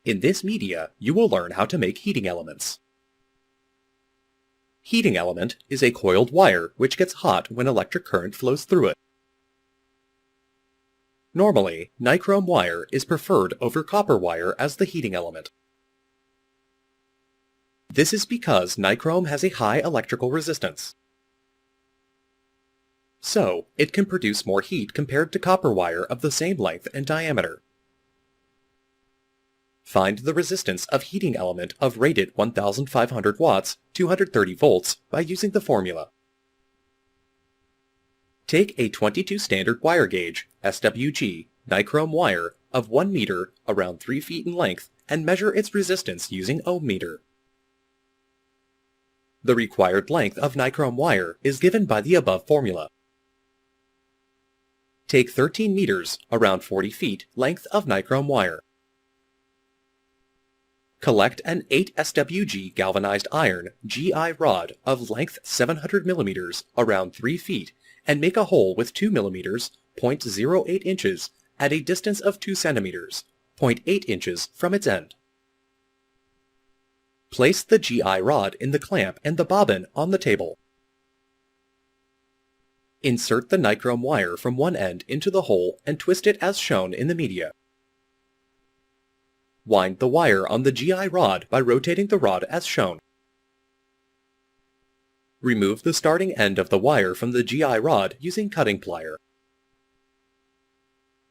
In this media, you will learn how to make heating elements. Heating element is a coiled wire which gets hot when electric current flows through it. Normally, nichrome wire is preferred over copper wire as the heating element. This is because nichrome has a high electrical resistance. So, it can produce more heat compared to copper wire of the same length and diameter. Find the resistance of heating element of rated 1500 watts, 230 volts by using the formula. Take a 22 standard wire gauge, SWG, nichrome wire of 1 meter around 3 feet in length and measure its resistance using ohm meter. The required length of nichrome wire is given by the above formula. Take 13 meters, around 40 feet, length of nichrome wire. Collect an 8 SWG galvanized iron GI rod of length 700 millimeters, around 3 feet, and make a hole with 2 millimeters, 0.08 inches, at a distance of 2 centimeters, 0.8 inches from its end. Place the GI rod in the clamp and the bobbin on the table. Insert the nichrome wire from one end into the hole and twist it as shown in the media. Wind the wire on the GI rod by rotating the rod as shown. Remove the starting end of the wire from the GI rod using cutting plier.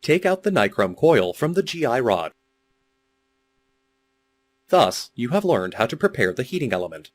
Take out the nichrome coil from the GI rod. Thus, you have learned how to prepare the heating element.